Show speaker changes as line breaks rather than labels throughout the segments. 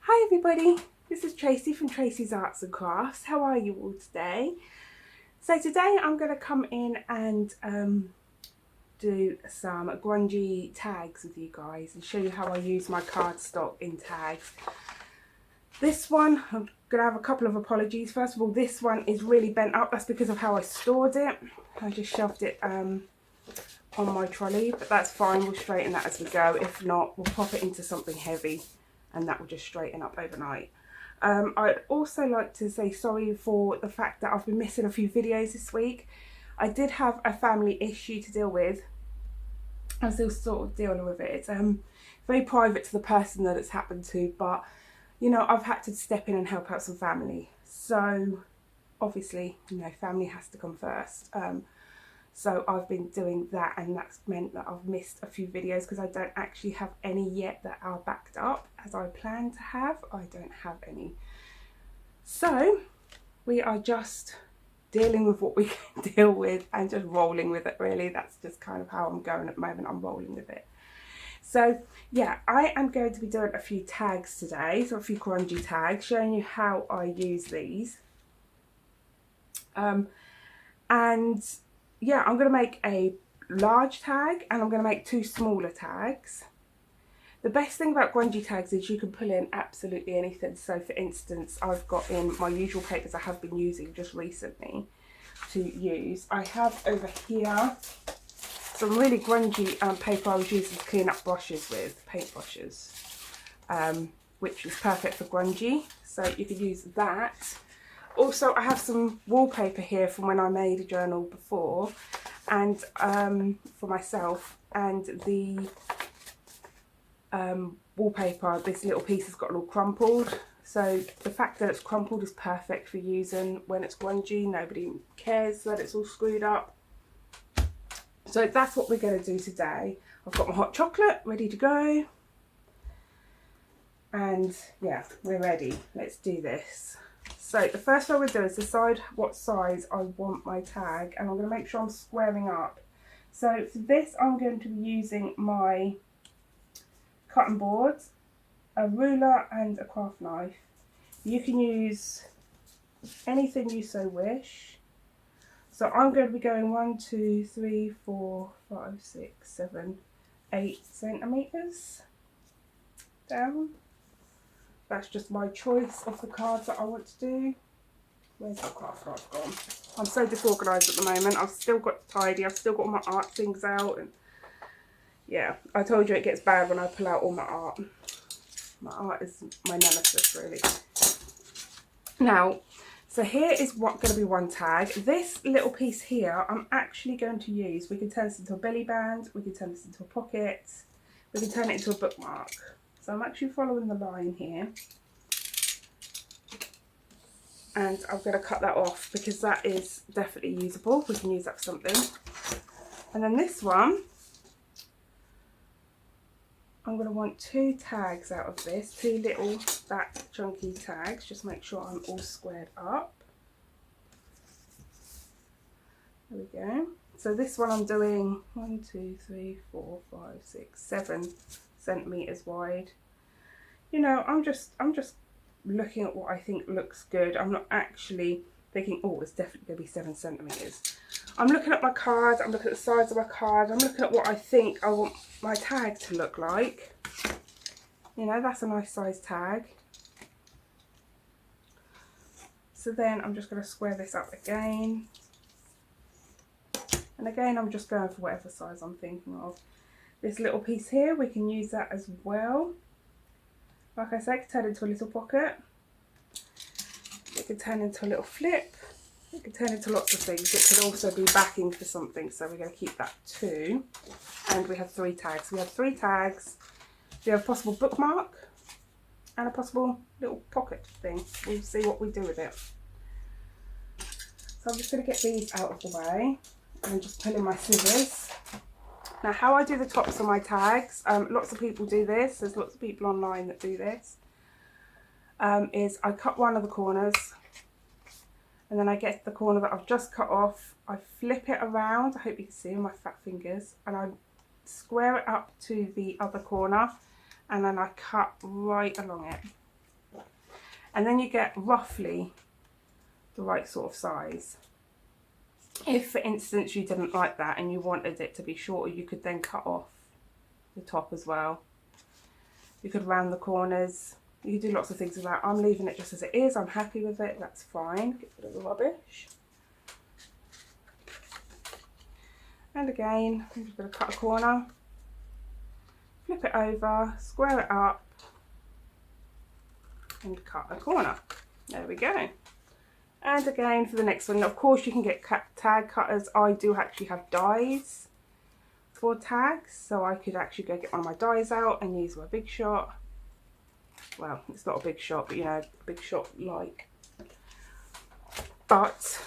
Hi everybody, this is Tracy from Tracy's Arts and Crafts. How are you all today? So today I'm going to come in and do some grungy tags with you guys and show you how I use my cardstock in tags. This one, I'm going to have a couple of apologies. First of all, this one is really bent up. That's because of how I stored it. I just shoved it on my trolley, but that's fine. We'll straighten that as we go. If not, we'll pop it into something heavy and that will just straighten up overnight. I'd also like to say sorry for the fact that I've been missing a few videos this week. I did have a family issue to deal with. I'm still sort of dealing with it. It's very private to the person that it's happened to, but you know, I've had to step in and help out some family. So obviously, you know, family has to come first. So I've been doing that, and that's meant that I've missed a few videos because I don't actually have any yet that are backed up as I plan to have. I don't have any. So we are just dealing with what we can deal with and just rolling with it, really. That's just kind of how I'm going at the moment. I'm rolling with it. So yeah, I am going to be doing a few tags today, so a few grungy tags, showing you how I use these. And yeah, I'm going to make a large tag and I'm going to make two smaller tags. The best thing about grungy tags is you can pull in absolutely anything. So for instance, I've got in my usual papers I have been using just recently to use. I have over here some really grungy paper I was using to clean up brushes with, paint brushes, which is perfect for grungy. So you could use that. Also, I have some wallpaper here from when I made a journal before, and for myself, and the wallpaper, this little piece has got a little crumpled. So the fact that it's crumpled is perfect for using when it's grungy. Nobody cares that it's all screwed up. So that's what we're going to do today. I've got my hot chocolate ready to go. And yeah, we're ready. Let's do this. So the first thing I'm going to do is decide what size I want my tag, and I'm going to make sure I'm squaring up. So for this I'm going to be using my cutting board, a ruler and a craft knife. You can use anything you so wish. So I'm going to be going 1, 2, 3, 4, 5, 6, 7, 8 centimetres down. That's just my choice of the cards that I want to do. Where's the craft knife gone? I'm so disorganised at the moment. I've still got to tidy. I've still got all my art things out. And yeah, I told you it gets bad when I pull out all my art. My art is my nemesis, really. Now, so here is going to be one tag. This little piece here, I'm actually going to use. We can turn this into a belly band. We can turn this into a pocket. We can turn it into a bookmark. So I'm actually following the line here. And I'm going to cut that off because that is definitely usable. We can use that for something. And then this one, I'm going to want two tags out of this, two little fat chunky tags. Just make sure I'm all squared up. There we go. So this one I'm doing 1, 2, 3, 4, 5, 6, 7 centimetres wide. You know, I'm just looking at what I think looks good. I'm not actually thinking, oh, it's definitely going to be 7 centimetres. I'm looking at my card, I'm looking at the size of my card, I'm looking at what I think I want my tag to look like. You know, that's a nice size tag. So then I'm just going to square this up again. And again, I'm just going for whatever size I'm thinking of. This little piece here, we can use that as well. Like I said, it can turn into a little pocket. It can turn into a little flip. It can turn into lots of things. It can also be backing for something, so we're going to keep that too. And we have 3 tags. We have 3 tags. We have a possible bookmark and a possible little pocket thing. We'll see what we do with it. So I'm just going to get these out of the way and just pull in my scissors. Now, how I do the tops of my tags, lots of people do this. There's lots of people online that do this. Is I cut one of the corners, and then I get the corner that I've just cut off. I flip it around. I hope you can see my fat fingers, and I square it up to the other corner, and then I cut right along it. and then you get roughly the right sort of size. If, for instance, you didn't like that and you wanted it to be shorter, you could then cut off the top as well. You could round the corners. You could do lots of things with that. I'm leaving it just as it is. I'm happy with it. That's fine. Get rid of the rubbish. And again, I'm just going to cut a corner, flip it over, square it up, and cut a corner. There we go. And again for the next one, of course you can get tag cutters. I do actually have dies for tags, so I could actually go get one of my dies out and use my Big Shot. Well, it's not a Big Shot, but you know, Big Shot like. But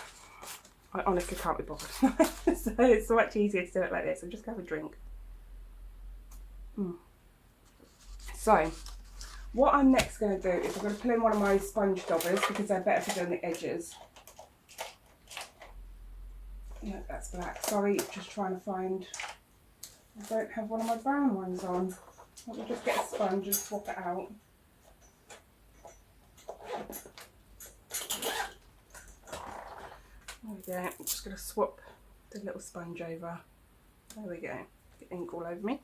I honestly can't be bothered. So it's so much easier to do it like this. I'm just going to have a drink. So what I'm next going to do is I'm going to pull in one of my sponge daubers because they're better for doing the edges. No, that's black. Sorry, just trying to find. I don't have one of my brown ones on. Let me just get a sponge and swap it out. There we go. I'm just going to swap the little sponge over. There we go. Get ink all over me.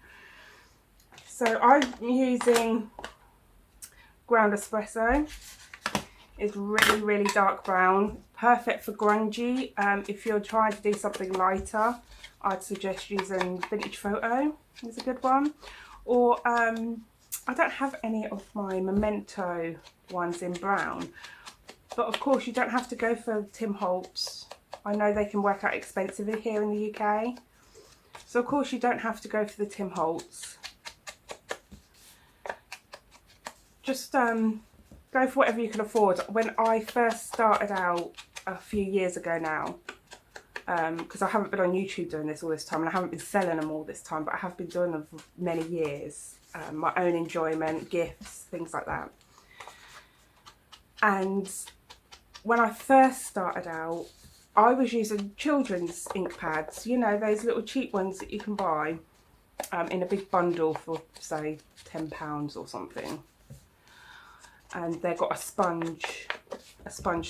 So I'm using ground espresso. It's really, really dark brown. Perfect for grungy. If you're trying to do something lighter, I'd suggest using Vintage Photo. It's a good one. Or I don't have any of my Memento ones in brown. But of course you don't have to go for Tim Holtz. I know they can work out expensive here in the UK. So of course you don't have to go for the Tim Holtz. Just go for whatever you can afford. When I first started out a few years ago now, because I haven't been on YouTube doing this all this time and I haven't been selling them all this time, but I have been doing them for many years. My own enjoyment, gifts, things like that. And when I first started out, I was using children's ink pads, you know, those little cheap ones that you can buy in a big bundle for, say, £10 or something. And they've got a sponge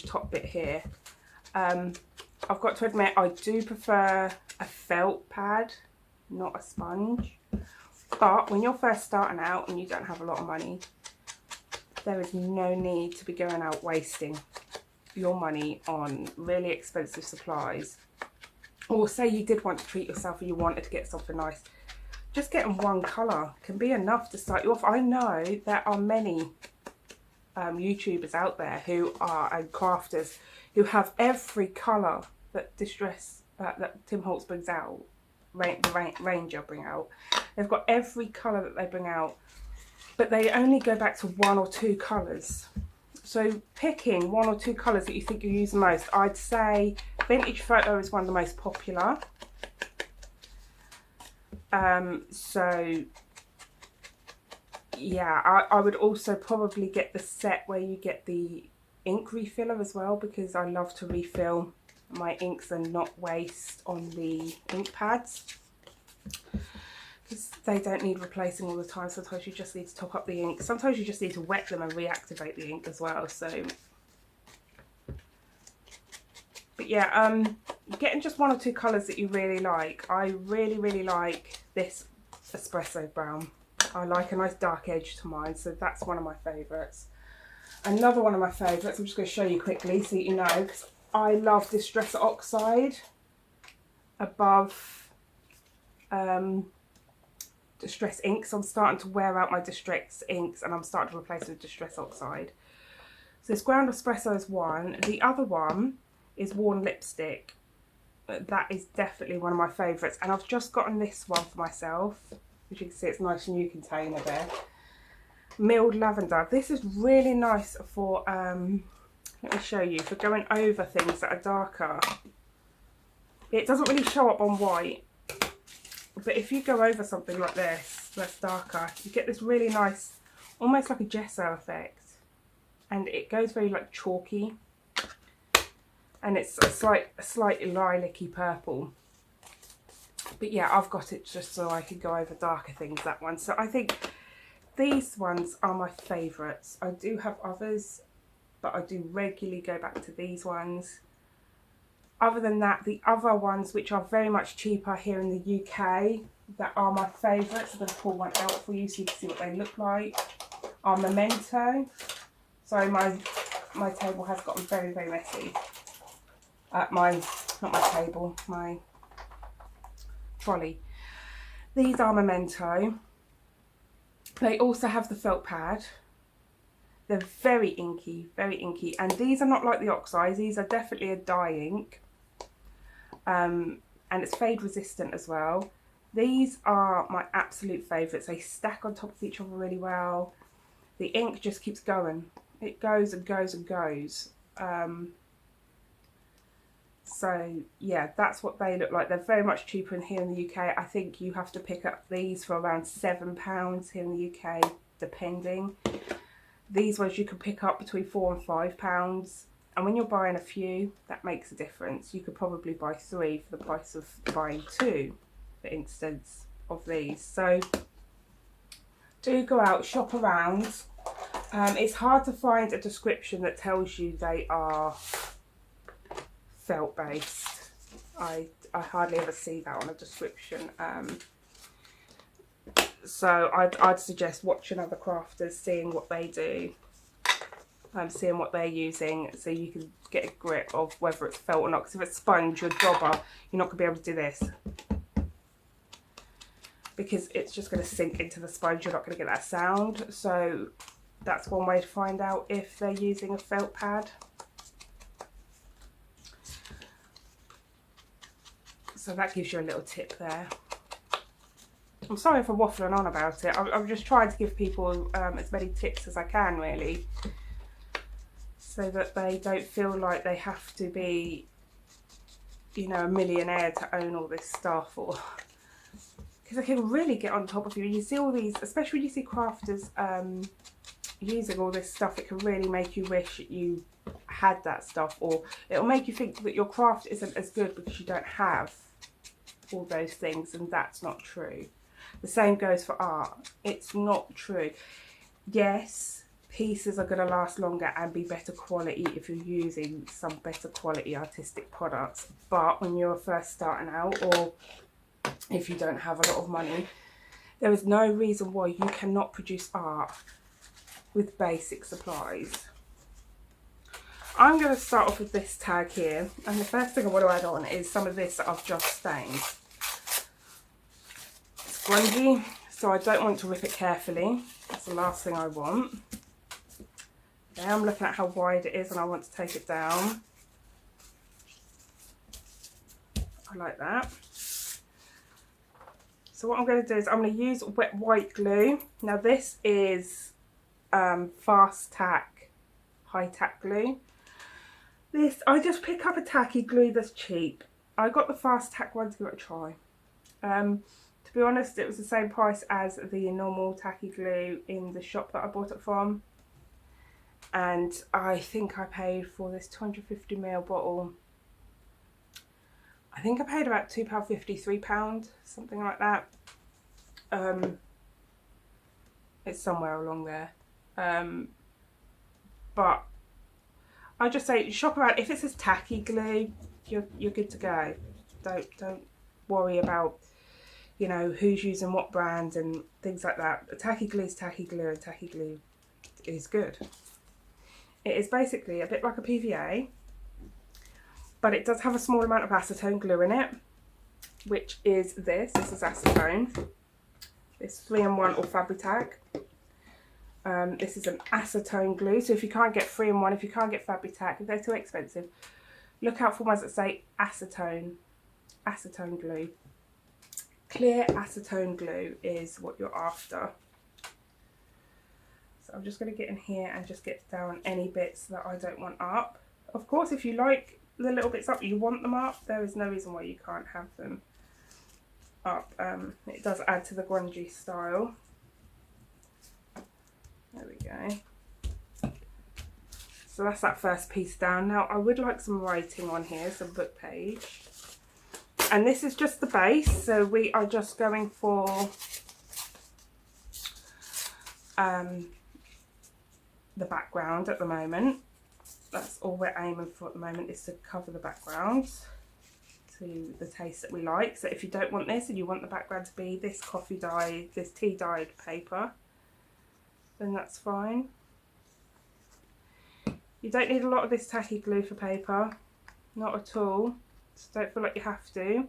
top bit here. I've got to admit, I do prefer a felt pad, not a sponge. But when you're first starting out and you don't have a lot of money, there is no need to be going out wasting your money on really expensive supplies. Or say you did want to treat yourself and you wanted to get something nice, just getting one colour can be enough to start you off. I know there are many YouTubers out there who are, and crafters, who have every colour that that Tim Holtz brings out, the Ranger bring out. They've got every colour that they bring out, but they only go back to one or two colours. So picking one or two colours that you think you use the most, I'd say Vintage Photo is one of the most popular. So yeah, I would also probably get the set where you get the ink refiller as well, because I love to refill my inks and not waste on the ink pads, because they don't need replacing all the time. Sometimes you just need to top up the ink. Sometimes you just need to wet them and reactivate the ink as well. So, but yeah, getting just one or two colours that you really like. I really, really like this espresso brown. I like a nice dark edge to mine, so that's one of my favourites. Another one of my favourites, I'm just going to show you quickly so you know, because I love Distress Oxide above Distress inks. I'm starting to wear out my Distress inks and I'm starting to replace with Distress Oxide. So this ground espresso is one. The other one is Worn Lipstick. That is definitely one of my favourites, and I've just gotten this one for myself. As you can see, it's a nice new container there. Milled Lavender. This is really nice for, let me show you, for going over things that are darker. It doesn't really show up on white, but if you go over something like this that's darker, you get this really nice, almost like a gesso effect, and it goes very like chalky, and it's a slightly lilac-y purple. But yeah, I've got it just so I can go over darker things, that one. So I think these ones are my favourites. I do have others but I do regularly go back to these ones. Other than that, the other ones which are very much cheaper here in the UK that are my favourites, I'm going to pull one out for you so you can see what they look like, are Memento. Sorry, my table has gotten very, very messy. Not my table, my trolley. These are Memento. They also have the felt pad. They're very inky, and these are not like the oxides. These are definitely a dye ink, and it's fade resistant as well. These are my absolute favourites. They stack on top of each other really well. The ink just keeps going. It goes and goes and goes. So yeah, that's what they look like. They're very much cheaper in here in the UK. I think you have to pick up these for around £7 here in the UK, depending. These ones you can pick up between £4 and £5. And when you're buying a few, that makes a difference. You could probably buy 3 for the price of buying 2, for instance, of these. So do go out, shop around. It's hard to find a description that tells you they are felt based. I hardly ever see that on a description. So I'd suggest watching other crafters, seeing what they do, seeing what they're using, so you can get a grip of whether it's felt or not. Because if it's sponge or jobber, you're not going to be able to do this, because it's just going to sink into the sponge. You're not going to get that sound. So that's one way to find out if they're using a felt pad. So that gives you a little tip there. I'm sorry for waffling on about it. I'm just trying to give people as many tips as I can, really, so that they don't feel like they have to be, you know, a millionaire to own all this stuff, or because it can really get on top of you. You see all these, especially when you see crafters using all this stuff, it can really make you wish you had that stuff, or it'll make you think that your craft isn't as good because you don't have all those things, and that's not true. The same goes for art. It's not true. Yes, pieces are going to last longer and be better quality if you're using some better quality artistic products, but when you're first starting out, or if you don't have a lot of money, there is no reason why you cannot produce art with basic supplies. I'm going to start off with this tag here, and the first thing I want to add on is some of this that I've just stained. It's grungy, so I don't want to rip it carefully. That's the last thing I want. Okay, I'm looking at how wide it is and I want to take it down. I like that. So what I'm going to do is I'm going to use wet white glue. Now this is fast tack, high tack glue. This, I just pick up a tacky glue that's cheap. I got the fast tack one to give it a try. To be honest, it was the same price as the normal tacky glue in the shop that I bought it from. And I think I paid for this 250ml bottle, I think I paid about £2.50, £3, something like that. It's somewhere along there. But I just say shop around. If it says tacky glue, you're good to go. Don't worry about, you know, who's using what brand and things like that. Tacky glue is tacky glue, and tacky glue is good. It is basically a bit like a PVA, but it does have a small amount of acetone glue in it, which is this. This is acetone. It's 3-in-1 or Fabri-Tac. This is an acetone glue, so if you can't get 3-in-1, if you can't get Fabri-Tac, if they're too expensive, look out for ones that say acetone glue. Clear acetone glue is what you're after. So I'm just going to get in here and just get down any bits that I don't want up. Of course, if you like the little bits up, you want them up, there is no reason why you can't have them up. It does add to the grungy style. There we go. So that's that first piece down. Now I would like some writing on here, some book page. And this is just the base, so we are just going for the background at the moment. that's all we're aiming for at the moment, is to cover the background to the taste that we like. So if you don't want this and you want the background to be this coffee dye, this tea dyed paper, then that's fine. You don't need a lot of this tacky glue for paper, not at all. Just don't feel like you have to.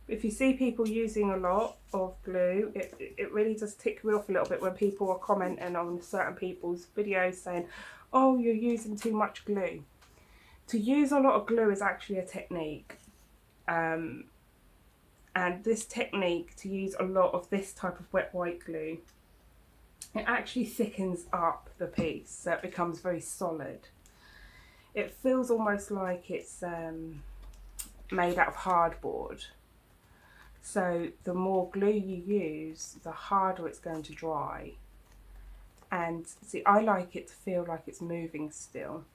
But if you see people using a lot of glue, it really does tick me off a little bit when people are commenting on certain people's videos saying, oh, you're using too much glue. To use a lot of glue is actually a technique. And this technique, to use a lot of this type of wet white glue, it actually thickens up the piece so it becomes very solid. It feels almost like it's made out of hardboard. So the more glue you use, the harder it's going to dry. And see, I like it to feel like it's moving still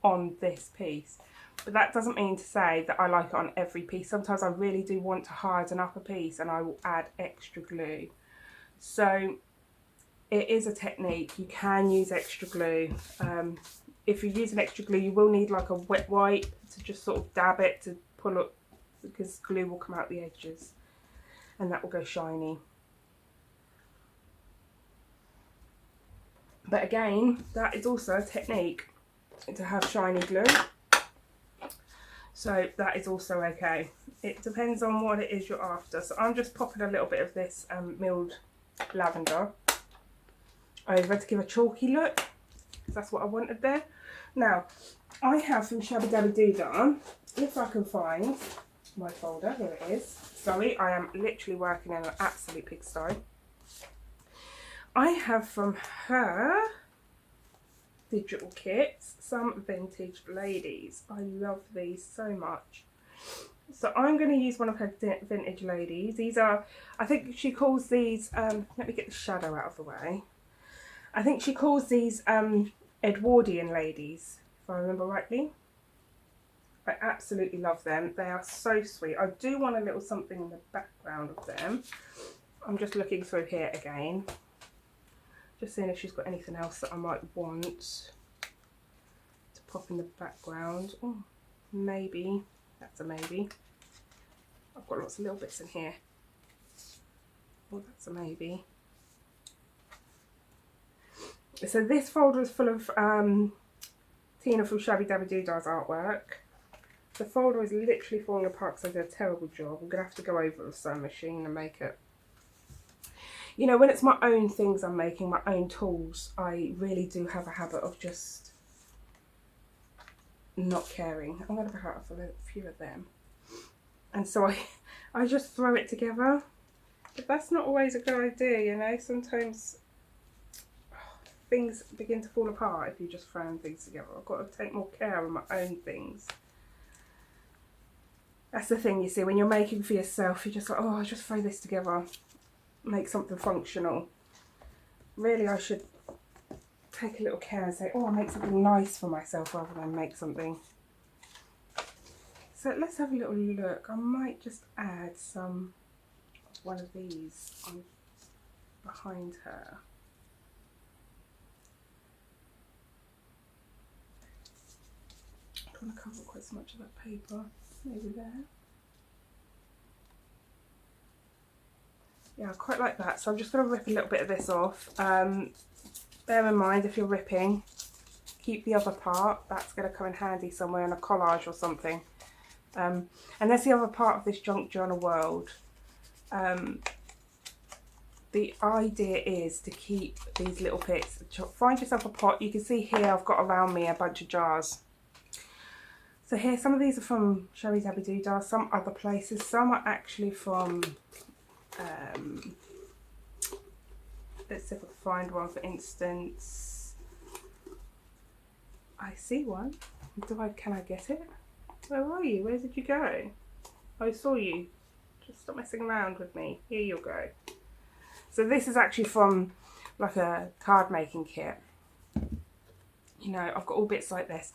on this piece. But that doesn't mean to say that I like it on every piece. Sometimes I really do want to harden up a piece and I will add extra glue. So it is a technique. You can use extra glue. If you're using extra glue, you will need like a wet wipe to just sort of dab it to pull up, because glue will come out the edges and that will go shiny. But again, that is also a technique, to have shiny glue. So that is also okay. It depends on what it is you're after. So I'm just popping a little bit of this milled lavender over to give a chalky look, because that's what I wanted there. Now, I have from Shabby Dabby Doodah, if I can find my folder, here it is. Sorry, I am literally working in an absolute pigsty. I have from her digital kits some vintage ladies. I love these so much. So I'm going to use one of her vintage ladies. These are, I think she calls these, let me get the shadow out of the way. I think she calls these Edwardian ladies, if I remember rightly. I absolutely love them. They are so sweet. I do want a little something in the background of them. I'm just looking through here again. Just seeing if she's got anything else that I might want to pop in the background. Oh, maybe. That's a maybe. I've got lots of little bits in here. Oh, that's a maybe. So this folder is full of Tina from Shabby Dabby Doodah's artwork. The folder is literally falling apart because I did a terrible job. I'm going to have to go over it with a sewing machine and make it. You know, when it's my own things I'm making, my own tools, I really do have a habit of just not caring. I'm going to have a few of them. And so I just throw it together. But that's not always a good idea, you know. Sometimes things begin to fall apart if you just throw things together. I've got to take more care of my own things. That's the thing, you see, when you're making for yourself, you're just like, oh, I'll just throw this together, make something functional. Really, I should take a little care and say, oh, I'll make something nice for myself rather than make something. So let's have a little look. I might just add some of one of these on behind her. I don't want to cover quite so much of that paper. Maybe there. Yeah, I quite like that. So I'm just going to rip a little bit of this off. Bear in mind, if you're ripping, keep the other part. That's going to come in handy somewhere in a collage or something. And that's the other part of this junk journal world. The idea is to keep these little bits. Find yourself a pot. You can see here I've got around me a bunch of jars. So here, some of these are from Shabby Dabby Doodah, some other places. Some are actually from, let's see if I can find one, for instance. I see one. Can I get it? Where are you? Where did you go? I saw you. Just stop messing around with me. Here you go. So this is actually from like a card making kit. You know, I've got all bits like this.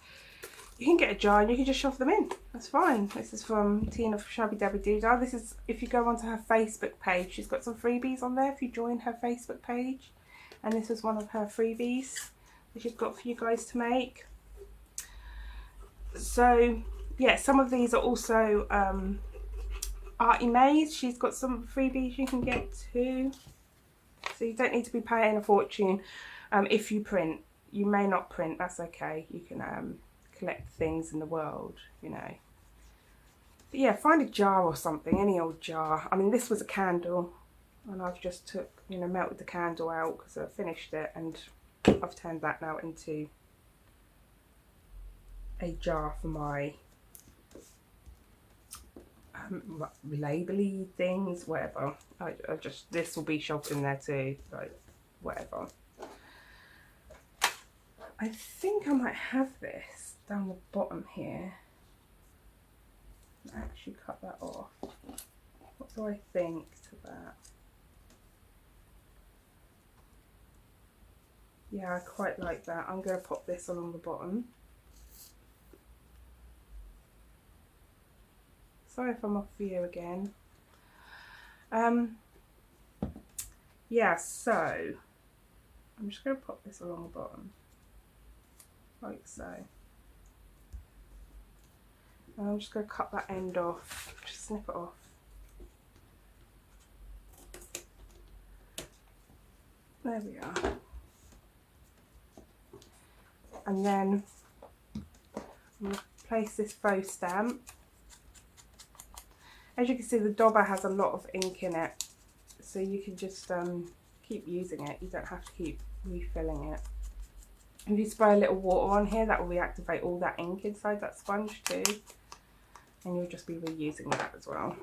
You can get a jar and you can just shove them in. That's fine. This is from Tina from Shabby Dabby Doodah. This is, if you go onto her Facebook page, she's got some freebies on there if you join her Facebook page. And this is one of her freebies that she's got for you guys to make. So yeah, some of these are also Artie Mays. She's got some freebies you can get too. So you don't need to be paying a fortune if you print. You may not print, that's okay. You can collect things in the world, you know. But yeah, find a jar or something, any old jar. I mean, this was a candle, and I've just melted the candle out because I finished it, and I've turned that now into a jar for my labely things, whatever. I just, this will be shoved in there too, like whatever. I think I might have this down the bottom here. Actually cut that off. What do I think to that? Yeah, I quite like that. I'm going to pop this along the bottom. Sorry if I'm off view again. Yeah, so I'm just going to pop this along the bottom, like so. And I'm just going to cut that end off, just snip it off. There we are. And then I'm going to place this faux stamp. As you can see, the dauber has a lot of ink in it, so you can just keep using it. You don't have to keep refilling it. If you spray a little water on here, that will reactivate all that ink inside that sponge too, and you'll just be reusing that as well.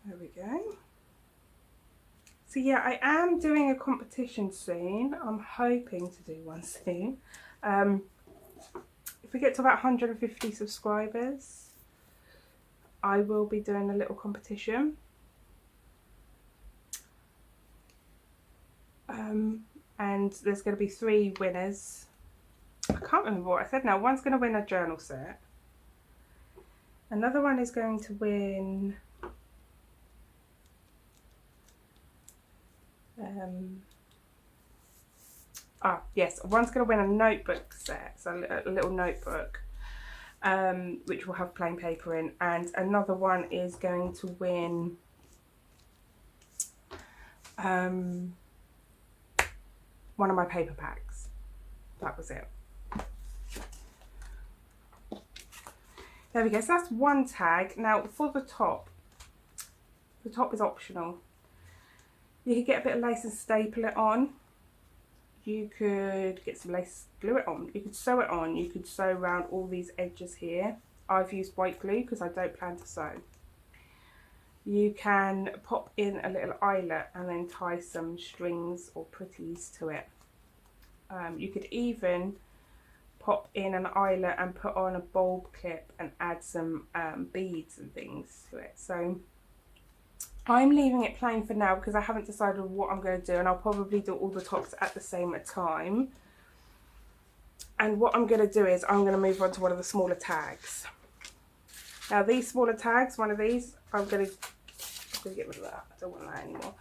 There we go. So yeah, I am doing a competition soon. I'm hoping to do one soon. If we get to about 150 subscribers, I will be doing a little competition. And there's going to be 3 winners. I can't remember what I said now. One's going to win a journal set. Another one is going to win yes, one's going to win a notebook set, so a little notebook, which will have plain paper in, and another one is going to win one of my paper packs. That was it. There we go, so that's one tag. Now for the top is optional. You could get a bit of lace and staple it on. You could get some lace, glue it on. You could sew it on. You could sew around all these edges here. I've used white glue because I don't plan to sew. You can pop in a little eyelet and then tie some strings or pretties to it. You could even pop in an eyelet and put on a bulb clip and add some beads and things to it. So I'm leaving it plain for now because I haven't decided what I'm going to do, and I'll probably do all the tops at the same time. And what I'm going to do is I'm going to move on to one of the smaller tags. Now these smaller tags, one of these, I'm going to get rid of that. I don't want that anymore.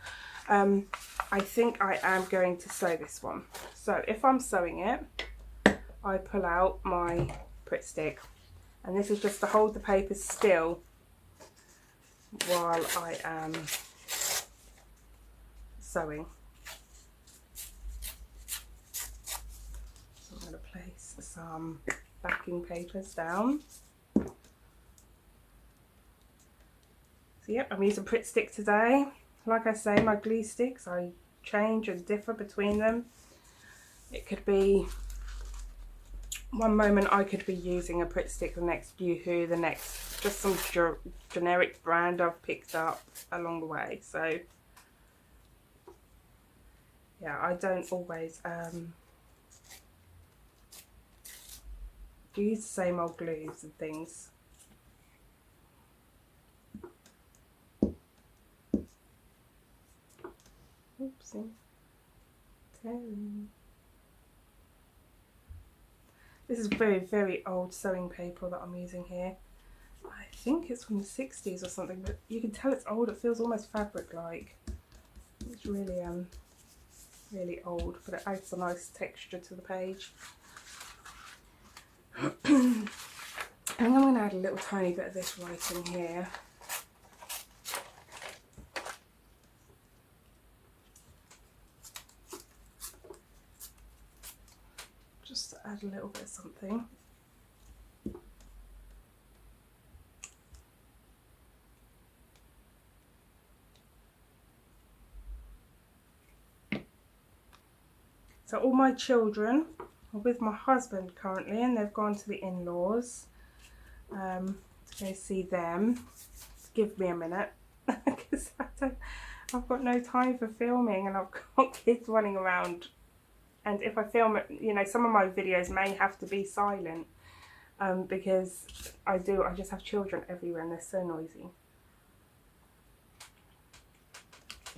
I think I am going to sew this one. So if I'm sewing it, I pull out my Pritt stick, and this is just to hold the paper still while I am sewing. So I'm going to place some backing papers down. So yep, I'm using Pritt stick today. Like I say, my glue sticks, I change and differ between them. It could be, one moment I could be using a Pritt stick, the next Yoo-hoo, the next just some generic brand I've picked up along the way. So yeah, I don't always use the same old glues and things. Oopsie. This is very, very old sewing paper that I'm using here. I think it's from the 60s or something, but you can tell it's old. It feels almost fabric-like. It's really, really old, but it adds a nice texture to the page. I think I'm going to add a little tiny bit of this writing here. Just to add a little bit of something. So all my children are with my husband currently, and they've gone to the in-laws to go see them. Give me a minute, because I've got no time for filming, and I've got kids running around. And if I film it, you know, some of my videos may have to be silent because I just have children everywhere and they're so noisy.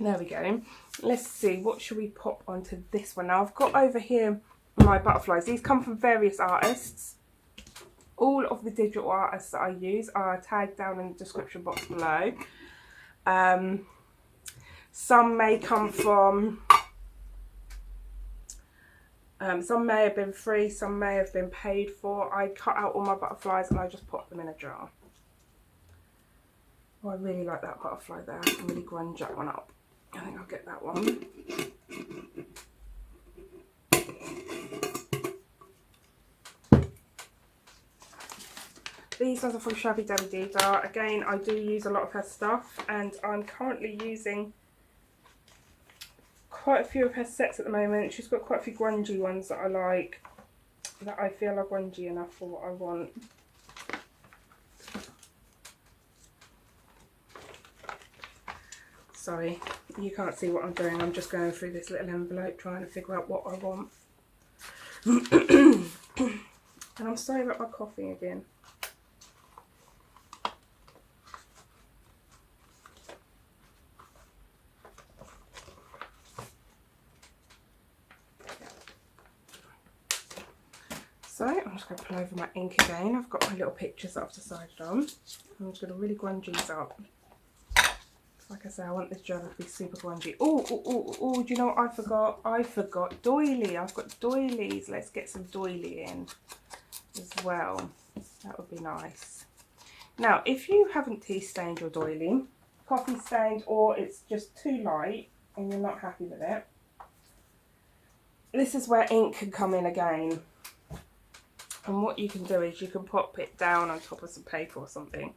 There we go. Let's see, what should we pop onto this one? Now I've got over here my butterflies. These come from various artists. All of the digital artists that I use are tagged down in the description box below. Some may come from, some may have been free, some may have been paid for. I cut out all my butterflies and I just put them in a jar. Oh, I really like that butterfly there. I can really grunge that one up. I think I'll get that one. These ones are from Shabby Dabby Dida. Again, I do use a lot of her stuff, and I'm currently using quite a few of her sets at the moment. She's got quite a few grungy ones that I like, that I feel are grungy enough for what I want. Sorry, you can't see what I'm doing. I'm just going through this little envelope trying to figure out what I want. And I'm sorry about my coughing again. So I'm just going to pull over my ink again. I've got my little pictures that I've decided on. I'm just going to really grunge these up. Like I say, I want this journal to be super grungy. Oh, do you know what I forgot? I forgot doily. I've got doilies. Let's get some doily in as well. That would be nice. Now, if you haven't tea stained your doily, coffee stained, or it's just too light and you're not happy with it, this is where ink can come in again. And what you can do is you can pop it down on top of some paper or something.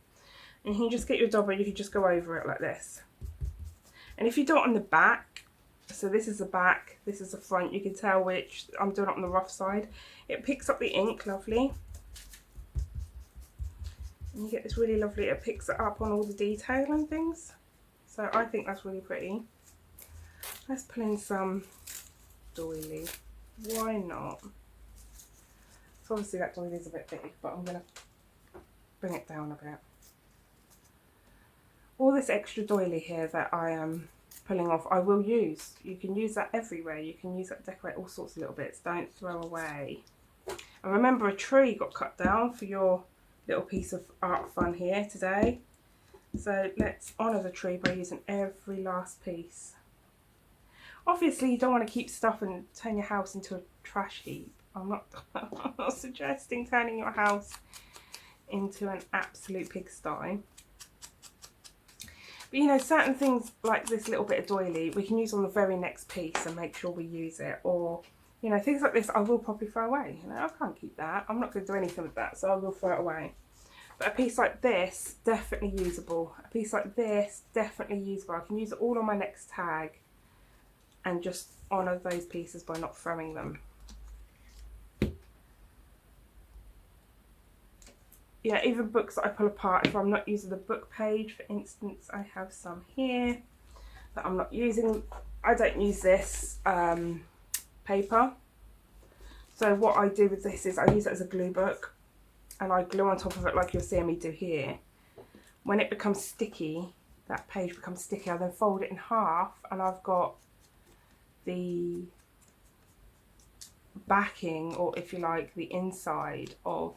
And you can just get your dauber, you can just go over it like this. And if you do it on the back, so this is the back, this is the front, you can tell which, I'm doing it on the rough side. It picks up the ink lovely. And you get this really lovely, it picks it up on all the detail and things. So I think that's really pretty. Let's pull in some doily. Why not? So obviously that doily is a bit big, but I'm going to bring it down a bit. All this extra doily here that I am pulling off, I will use. You can use that everywhere. You can use that to decorate all sorts of little bits. Don't throw away. And remember, a tree got cut down for your little piece of art fun here today. So let's honour the tree by using every last piece. Obviously, you don't want to keep stuff and turn your house into a trash heap. I'm not suggesting turning your house into an absolute pigsty. But you know, certain things like this little bit of doily we can use on the very next piece and make sure we use it. Or, you know, things like this I will probably throw away. You know, I can't keep that. I'm not going to do anything with that, so I will throw it away. But a piece like this, definitely usable. A piece like this, definitely usable. I can use it all on my next tag and just honour those pieces by not throwing them. Yeah, even books that I pull apart, if I'm not using the book page, for instance, I have some here that I'm not using. I don't use this paper. So what I do with this is I use it as a glue book and I glue on top of it like you're seeing me do here. When it becomes sticky, that page becomes sticky, I then fold it in half and I've got the backing, or if you like, the inside of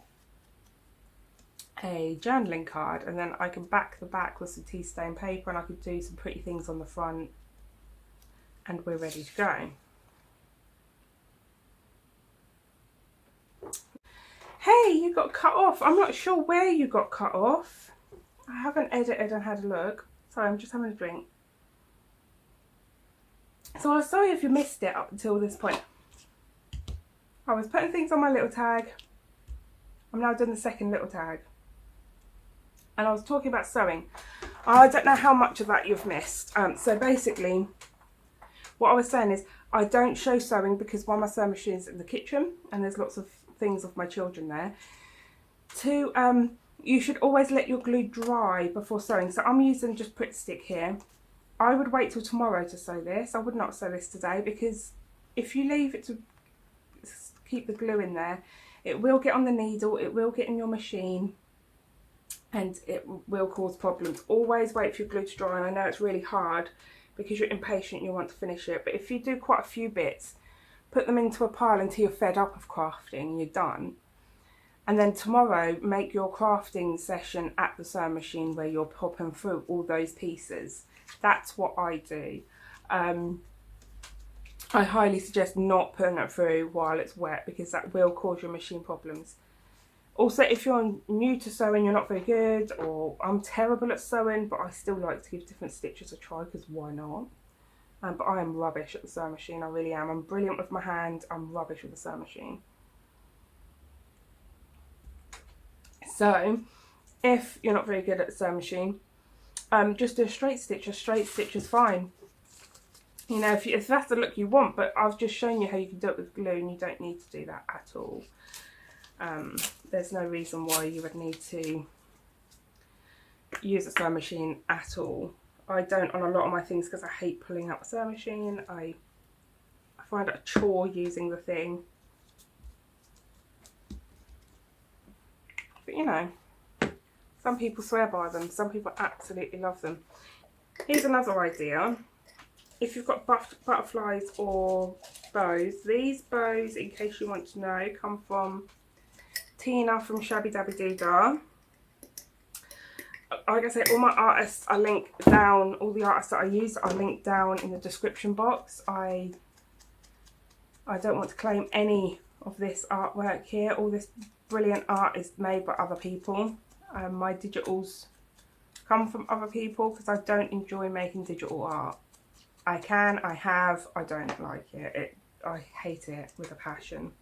a journaling card, and then I can back the back with some tea stain paper, and I could do some pretty things on the front, and we're ready to go. Hey, you got cut off. I'm not sure where you got cut off. I haven't edited and had a look. Sorry, I'm just having a drink. So I'm sorry if you missed it up until this point. I was putting things on my little tag. I'm now doing the second little tag. And I was talking about sewing. I don't know how much of that you've missed. So basically, what I was saying is I don't show sewing because one, my sewing machine's in the kitchen and there's lots of things of my children there. Two, you should always let your glue dry before sewing. So I'm using just Pritt Stick here. I would wait till tomorrow to sew this. I would not sew this today because if you leave it to keep the glue in there, it will get on the needle, it will get in your machine, and it will cause problems. Always wait for your glue to dry, and I know it's really hard because you're impatient, you want to finish it, but if you do quite a few bits, put them into a pile until you're fed up of crafting, you're done. And then tomorrow, make your crafting session at the sewing machine where you're popping through all those pieces. That's what I do. I highly suggest not putting it through while it's wet because that will cause your machine problems. Also, if you're new to sewing, you're not very good, or I'm terrible at sewing, but I still like to give different stitches a try because why not? But I am rubbish at the sewing machine, I really am. I'm brilliant with my hand, I'm rubbish with the sewing machine. So, if you're not very good at the sewing machine, just do a straight stitch. A straight stitch is fine. You know, if that's the look you want, but I've just shown you how you can do it with glue and you don't need to do that at all. There's no reason why you would need to use a sewing machine at all. I don't on a lot of my things because I hate pulling out the sewing machine. I find it a chore using the thing. But you know, some people swear by them, some people absolutely love them. Here's another idea. If you've got butterflies or bows, these bows, in case you want to know, come from Tina from Shabby Dabby Doodah. Like I say, all my artists are linked down, all the artists that I use are linked down in the description box. I don't want to claim any of this artwork here. All this brilliant art is made by other people. My digitals come from other people because I don't enjoy making digital art. I can, I have, I don't like it. I hate it with a passion.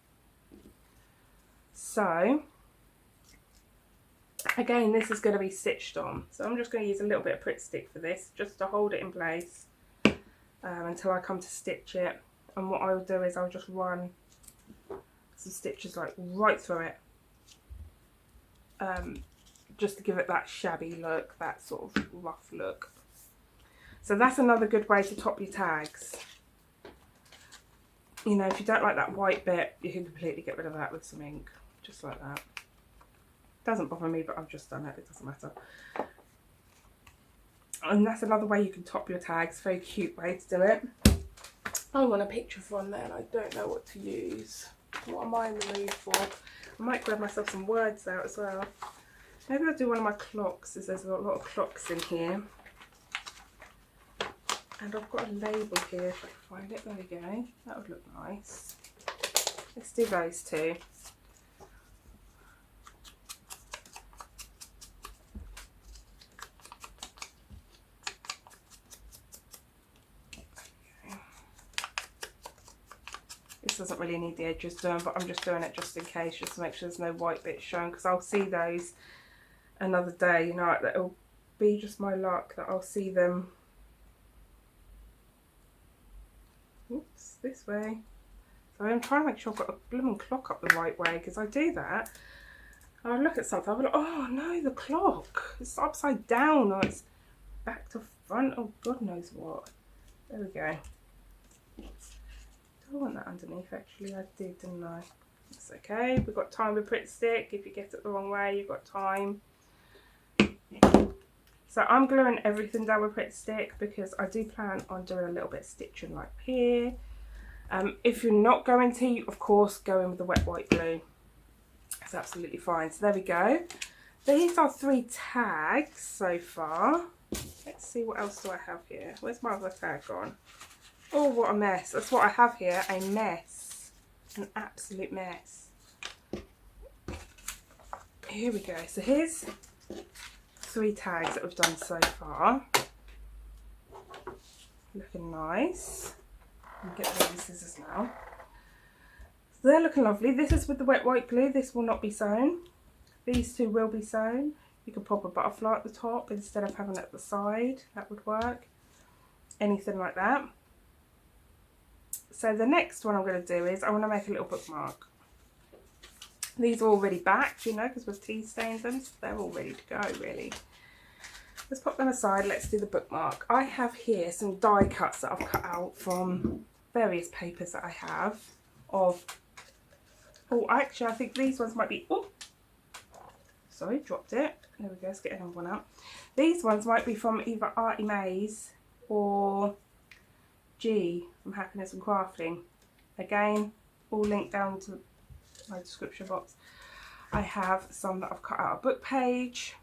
So, again, this is going to be stitched on. So I'm just going to use a little bit of Pritt Stick for this, just to hold it in place until I come to stitch it. And what I will do is I'll just run some stitches like right through it. Just to give it that shabby look, that sort of rough look. So that's another good way to top your tags. You know, if you don't like that white bit, you can completely get rid of that with some ink, just like that. Doesn't bother me, but I've just done it, it doesn't matter. And that's another way you can top your tags, very cute way to do it. I want a picture from there and I don't know what to use. What am I in the mood for? I might grab myself some words out as well. Maybe I'll do one of my clocks, as there's a lot of clocks in here. And I've got a label here if I can find it. There we go. That would look nice. Let's do those two. Okay. This doesn't really need the edges done, but I'm just doing it just in case, just to make sure there's no white bits shown, because I'll see those another day. You know, it'll be just my luck that I'll see them. Oops, this way. So I'm trying to make sure I've got a blooming clock up the right way, because I do that. And I look at something, I'll be like, oh no, the clock. It's upside down, or it's back to front, oh God knows what. There we go. Do I want that underneath? Actually, I did, didn't I? That's okay. We've got time with Pritt Stick. If you get it the wrong way, you've got time. So I'm gluing everything down with Pritt Stick because I do plan on doing a little bit of stitching like here, If you're not going to, of course, go in with the wet white glue. It's absolutely fine. So there we go. These are 3 tags so far. Let's see, what else do I have here? Where's my other tag gone? Oh, what a mess. That's what I have here, a mess. An absolute mess. Here we go. So here's 3 tags that we've done so far. Looking nice. I'll get rid of the scissors now. So they're looking lovely. This is with the wet white glue. This will not be sewn. These 2 will be sewn. You could pop a butterfly at the top instead of having it at the side. That would work. Anything like that. So the next one I'm going to do is I want to make a little bookmark. These are already backed, you know, because we've tea stained them, so they're all ready to go, really. Let's pop them aside. Let's do the bookmark. I have here some die cuts that I've cut out from various papers that I have of... Oh, actually, I think these ones might be... Oh, sorry, dropped it. There we go, let's get another one out. These ones might be from either Artie Mays or G from Happiness and Crafting. Again, all linked down to my description box. I have some that I've cut out a book page,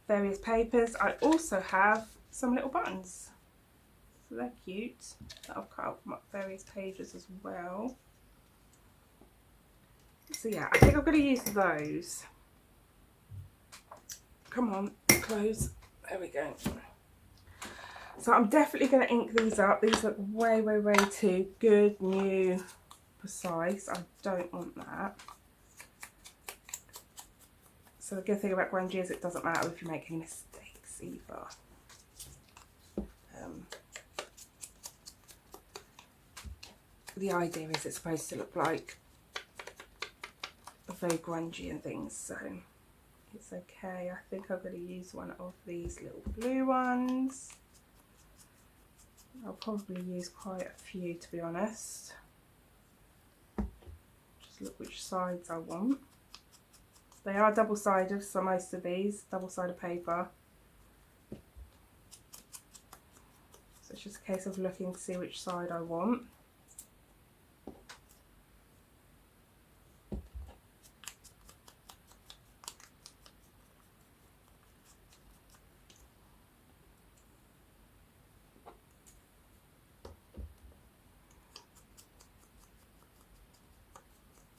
various papers. I also have some little buttons, so they're cute, that I've cut out from various pages as well. So yeah, I think I'm going to use those. Come on, close. There we go. So I'm definitely going to ink these up. These look way, way, way too good, new, precise. I don't want that. So the good thing about Grungy is it doesn't matter if you make any mistakes either. The idea is it's supposed to look like very grungy and things, so it's okay. I think I'm going to use one of these little blue ones. I'll probably use quite a few, to be honest. Just look which sides I want. They are double-sided, so most of these, double-sided paper. So it's just a case of looking to see which side I want.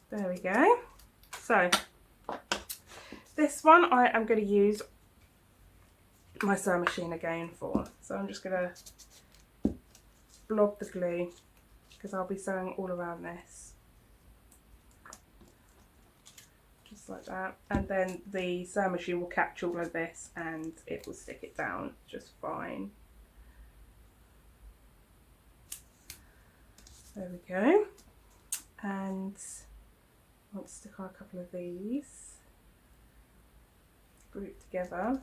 There we go. So this one I am going to use my sewing machine again for. So I'm just going to blob the glue because I'll be sewing all around this. Just like that. And then the sewing machine will catch all of this and it will stick it down just fine. There we go. And I want to stick on a couple of these grouped together.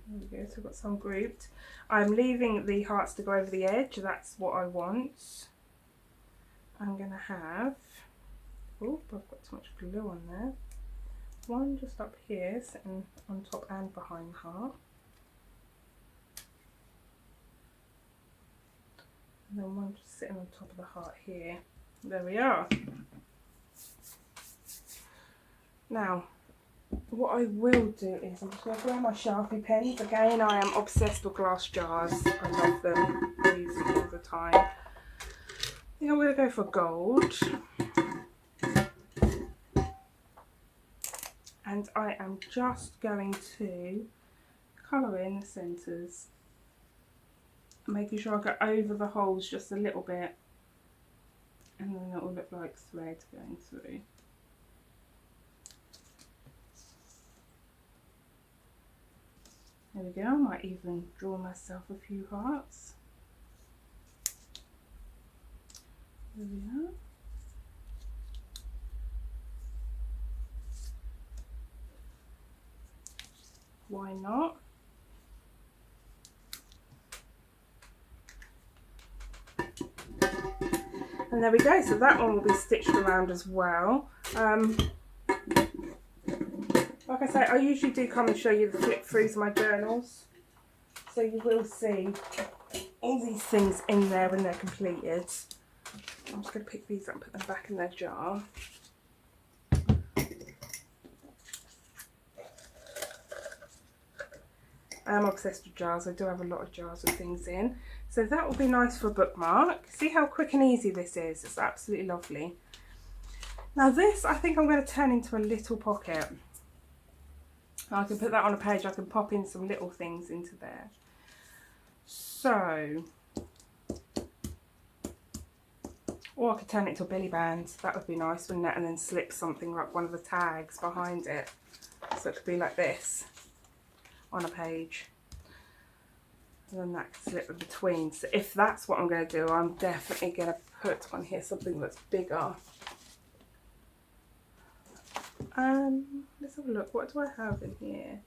There we go, so I've got some grouped. I'm leaving the hearts to go over the edge, that's what I want. I'm going to have, oh, I've got too much glue on there. One just up here, sitting on top and behind the heart. And then one just sitting on top of the heart here. There we are. Now, what I will do is I'm just going to grab my Sharpie pens. Again, I am obsessed with glass jars. I love them. I use them all the time. I think I'm going to go for gold. And I am just going to colour in the centres, making sure I go over the holes just a little bit, and then it will look like thread going through. There we go, I might even draw myself a few hearts. There we are. Why not? And there we go, so that one will be stitched around as well. Like I say, I usually do come and show you the flip throughs of my journals, so you will see all these things in there when they're completed. I'm just going to pick these up and put them back in their jar. I'm obsessed with jars. I do have a lot of jars with things in. So that will be nice for a bookmark. See how quick and easy this is? It's absolutely lovely. Now this, I think I'm going to turn into a little pocket. I can put that on a page. I can pop in some little things into there. So, or I could turn it into a billy band. That would be nice, wouldn't it? And then slip something like one of the tags behind it. So it could be like this on a page. And then that can slip in between. So if that's what I'm going to do, I'm definitely going to put on here something that's bigger. Let's have a look. What do I have in here?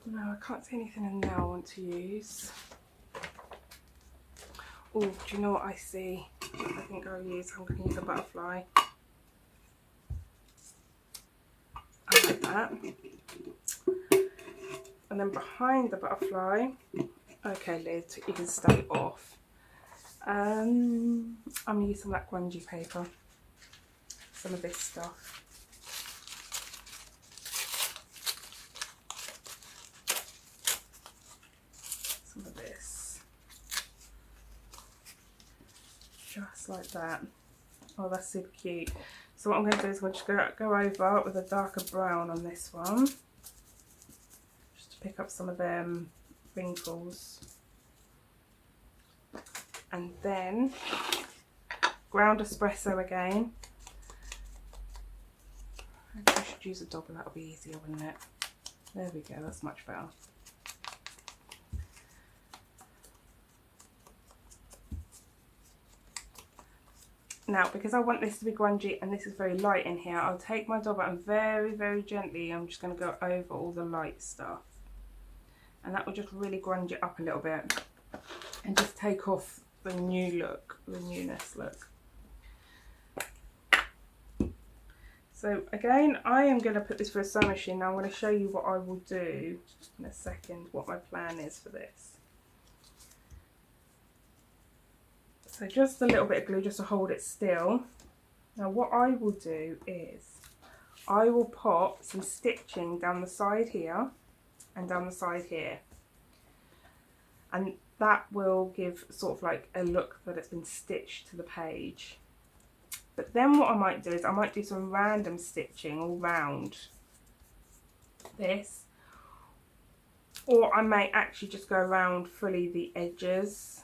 No, I can't see anything in there I want to use. Oh, do you know what I see? I think I'm going to use a butterfly. I like that. And then behind the butterfly, okay Liz, you can stay off. I'm going to use some of that grungy paper. Some of this stuff. Some of this. Just like that. Oh, that's super cute. So what I'm going to do is I'm just going to go over with a darker brown on this one. Just to pick up some of them wrinkles. And then ground espresso again. I should use a dobber, that'll be easier, wouldn't it? There we go, that's much better. Now, because I want this to be grungy and this is very light in here, I'll take my dobber and very, very gently, I'm just going to go over all the light stuff. And that will just really grunge it up a little bit and just take off the new look, the newness look. So again, I am going to put this through a sewing machine. Now I'm going to show you what I will do in a second, what my plan is for this. So just a little bit of glue just to hold it still. Now what I will do is I will pop some stitching down the side here and down the side here. And that will give sort of like a look that it's been stitched to the page. But then what I might do is I might do some random stitching all round this. Or I may actually just go around fully the edges.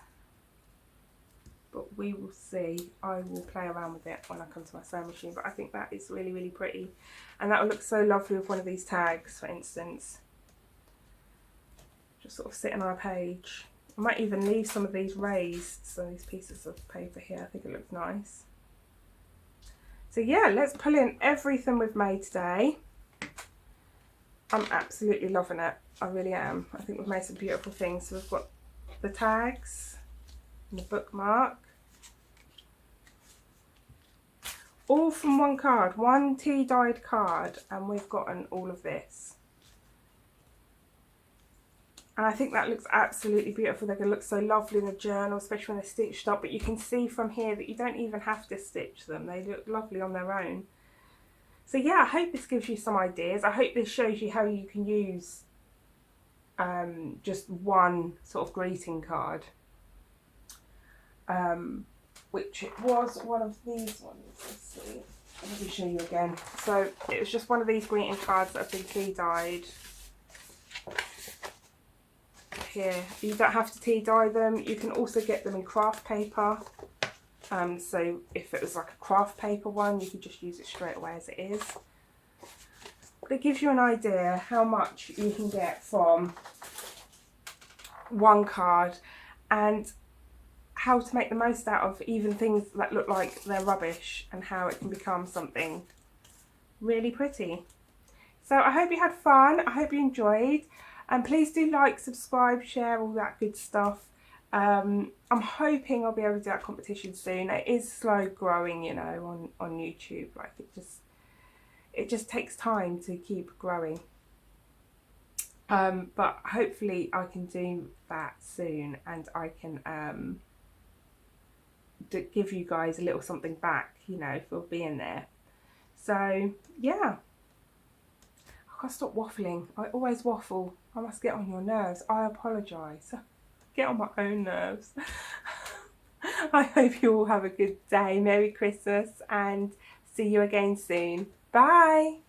But we will see. I will play around with it when I come to my sewing machine. But I think that is really, really pretty. And that will look so lovely with one of these tags, for instance. Just sort of sitting on a page. I might even leave some of these raised, so these pieces of paper here. I think it looks nice. So yeah, let's pull in everything we've made today. I'm absolutely loving it. I really am. I think we've made some beautiful things. So we've got the tags and the bookmark. All from one card, one tea dyed card, and we've gotten all of this. And I think that looks absolutely beautiful. They're going to look so lovely in the journal, especially when they're stitched up. But you can see from here that you don't even have to stitch them. They look lovely on their own. So yeah, I hope this gives you some ideas. I hope this shows you how you can use just one sort of greeting card. Which it was one of these ones. Let's see. Let me show you again. So it was just one of these greeting cards that have been tea dyed. Here, you don't have to tea dye them. You can also get them in craft paper. So if it was like a craft paper one, you could just use it straight away as it is. But it gives you an idea how much you can get from one card and how to make the most out of even things that look like they're rubbish and how it can become something really pretty. So I hope you had fun, I hope you enjoyed, and please do like, subscribe, share, all that good stuff. I'm hoping I'll be able to do that competition soon. It is slow growing, you know, on YouTube. Like it just takes time to keep growing. But hopefully I can do that soon, and I can give you guys a little something back, you know, for being there. So yeah, I can't stop waffling. I always waffle. I must get on your nerves. I apologise. Get on my own nerves. I hope you all have a good day. Merry Christmas, and see you again soon. Bye.